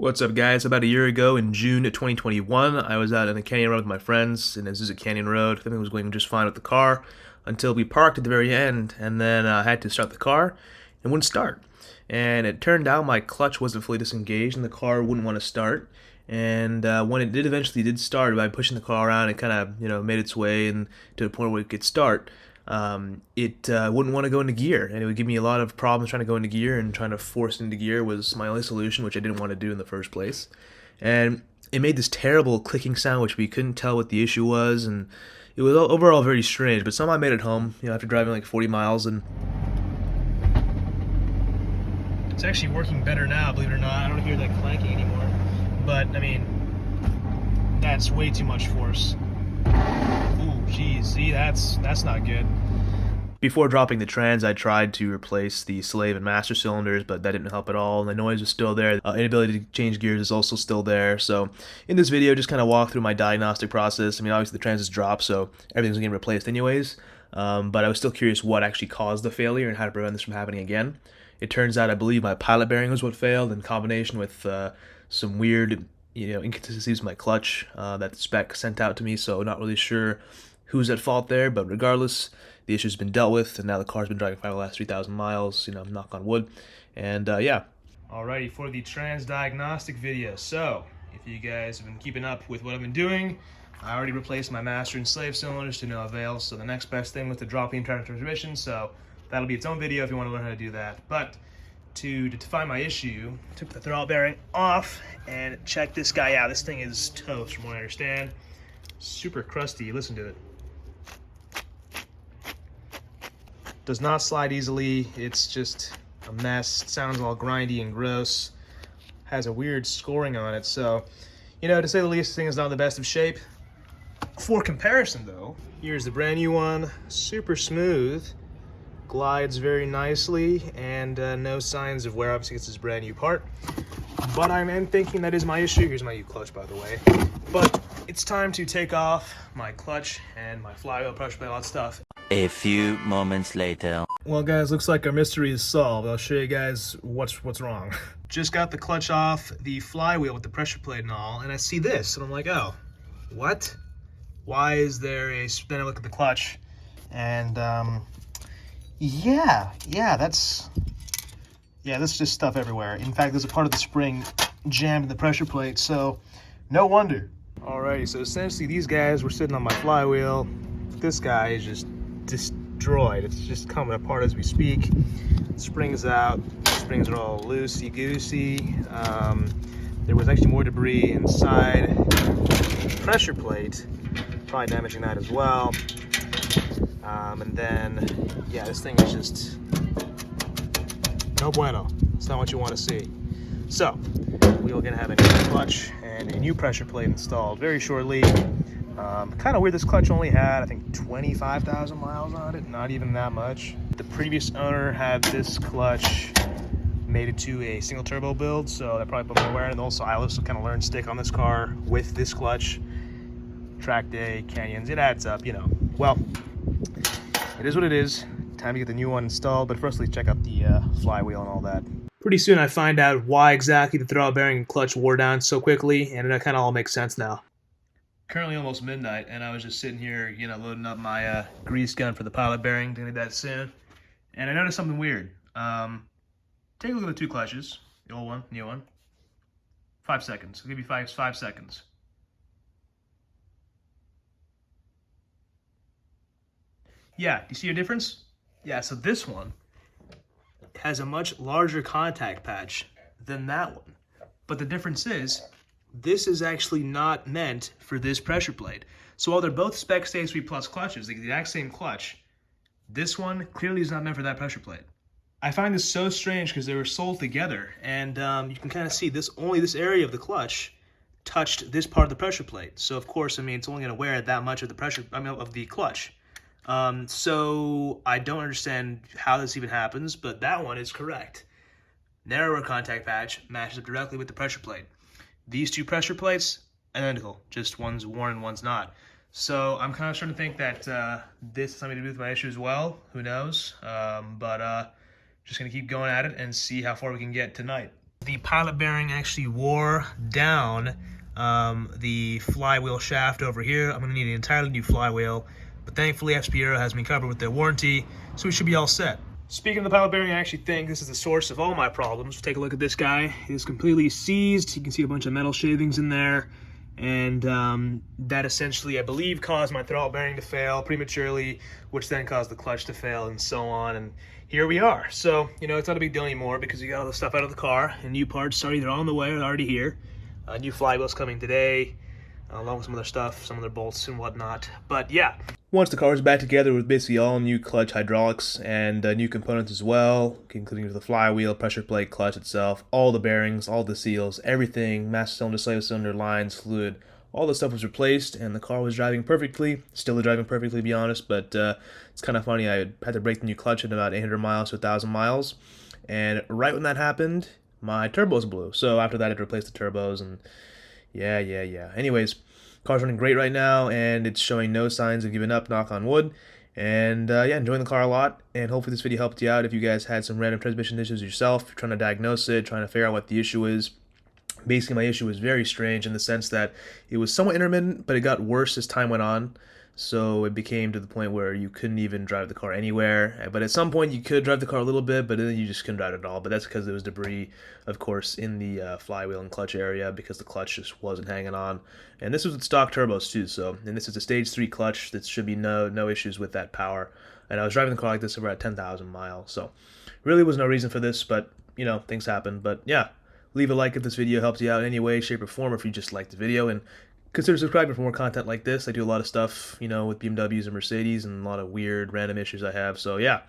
What's up, guys? About a year ago in June of 2021, I was out in a canyon road with my friends in Azusa Canyon Road. Everything was going just fine with the car until we parked at the very end, and then I had to start the car. It wouldn't start. And it turned out my clutch wasn't fully disengaged and the car wouldn't want to start. And when it eventually did start, by pushing the car around, it kind of made its way and to the point where it could start. It wouldn't want to go into gear, and it would give me a lot of problems trying to go into gear, and trying to force it into gear was my only solution, which I didn't want to do in the first place. And it made this terrible clicking sound, which we couldn't tell what the issue was, and it was overall very strange. But somehow I made it home, after driving like 40 miles, and it's actually working better now, believe it or not. I don't hear that clanking anymore, but I mean, that's way too much force. Ooh, geez, see, that's not good. Before dropping the trans, I tried to replace the slave and master cylinders, but that didn't help at all. The noise was still there. Inability to change gears is also still there. So in this video, just kind of walk through my diagnostic process. I mean, obviously the trans is dropped, so everything's getting replaced anyways. But I was still curious what actually caused the failure and how to prevent this from happening again. It turns out I believe my pilot bearing was what failed, in combination with some weird inconsistencies with my clutch that the SPEC sent out to me. So not really sure who's at fault there, but regardless, the issue's been dealt with, and now the car's been driving fine the last 3,000 miles, knock on wood. And yeah. Alrighty, for the trans diagnostic video. So, if you guys have been keeping up with what I've been doing, I already replaced my master and slave cylinders to no avail, so the next best thing was to drop the internal transmission, so that'll be its own video if you want to learn how to do that. But to define my issue, took the throttle bearing off and check this guy out. This thing is toast from what I understand. Super crusty, listen to it. Does not slide easily. It's just a mess. It sounds all grindy and gross. Has a weird scoring on it. So, to say the least, this thing is not in the best of shape. For comparison, though, here's the brand new one. Super smooth. Glides very nicely, and no signs of wear. Obviously, it's this brand new part. But I'm thinking that is my issue. Here's my new clutch, by the way. But it's time to take off my clutch and my flywheel, pressure plate, all that stuff. A few moments later. Well, guys, looks like our mystery is solved. I'll show you guys what's wrong. Just got the clutch off the flywheel with the pressure plate and all, and I see this, and I'm like, oh, what? Why is there a spin? I look at the clutch, and that's just stuff everywhere. In fact, there's a part of the spring jammed in the pressure plate, so no wonder. Alrighty, so essentially these guys were sitting on my flywheel. This guy is just destroyed. It's just coming apart as we speak. Springs out. Springs are all loosey-goosey. There was actually more debris inside the pressure plate, probably damaging that as well. And then, this thing is just no bueno. It's not what you want to see. So, we are going to have a new clutch and a new pressure plate installed very shortly. Kind of weird, this clutch only had, I think, 25,000 miles on it, not even that much. The previous owner had this clutch made it to a single turbo build, so that probably put more wear in. And also, I also kind of learned stick on this car with this clutch. Track day, canyons, it adds up, Well, it is what it is. Time to get the new one installed, but first let's check out the flywheel and all that. Pretty soon I find out why exactly the throttle bearing and clutch wore down so quickly, and it kind of all makes sense now. Currently almost midnight, and I was just sitting here, loading up my grease gun for the pilot bearing. Gonna need that soon. And I noticed something weird. Take a look at the two clutches. The old one, new one. 5 seconds. I'll give you five seconds. Yeah, do you see a difference? Yeah, so this one has a much larger contact patch than that one. But the difference is, this is actually not meant for this pressure plate. So while they're both SPEC Stage 3 Plus clutches, the exact same clutch, this one clearly is not meant for that pressure plate. I find this so strange because they were sold together, and you can kind of see only this area of the clutch touched this part of the pressure plate. So of course, it's only going to wear that much of the of the clutch. So I don't understand how this even happens, but that one is correct. Narrower contact patch matches up directly with the pressure plate. These two pressure plates, identical, just one's worn and one's not. So I'm kind of starting to think that this has something to do with my issue as well. Who knows? But just going to keep going at it and see how far we can get tonight. The pilot bearing actually wore down the flywheel shaft over here. I'm going to need an entirely new flywheel, but thankfully SPEC has me covered with their warranty, so we should be all set. Speaking of the pilot bearing, I actually think this is the source of all my problems. Take a look at this guy. It is completely seized. You can see a bunch of metal shavings in there, and that essentially, I believe, caused my throttle bearing to fail prematurely, which then caused the clutch to fail, and so on. And here we are. So, you know, it's not a big deal anymore because we got all the stuff out of the car, and new parts are either on the way or already here. New flywheel's coming today, along with some other stuff, some other bolts and whatnot. But yeah, once the car is back together with basically all new clutch hydraulics and new components as well, including the flywheel, pressure plate, clutch itself, all the bearings, all the seals, everything, master cylinder, slave cylinder, lines, fluid, all the stuff was replaced, and the car was driving perfectly. Still driving perfectly, to be honest, but it's kind of funny. I had to break the new clutch at about 800 miles to 1,000 miles, and right when that happened, my turbos blew. So after that, I had to replace the turbos, and yeah. Anyways, car's running great right now, and it's showing no signs of giving up, knock on wood. And yeah, enjoying the car a lot, and hopefully this video helped you out if you guys had some random transmission issues yourself. You're trying to diagnose it, trying to figure out what the issue is. Basically, my issue was very strange in the sense that it was somewhat intermittent, but it got worse as time went on. So it became to the point where you couldn't even drive the car anywhere. But at some point, you could drive the car a little bit, but then you just couldn't drive it at all. But that's because there was debris, of course, in the flywheel and clutch area because the clutch just wasn't hanging on. And this was with stock turbos too. So, and this is a stage 3 clutch. That should be no issues with that power. And I was driving the car like this over at 10,000 miles. So really was no reason for this, but you know, things happen. But yeah, leave a like if this video helps you out in any way, shape, or form, or if you just liked the video. And consider subscribing for more content like this. I do a lot of stuff, you know, with BMWs and Mercedes and a lot of weird random issues I have. So yeah,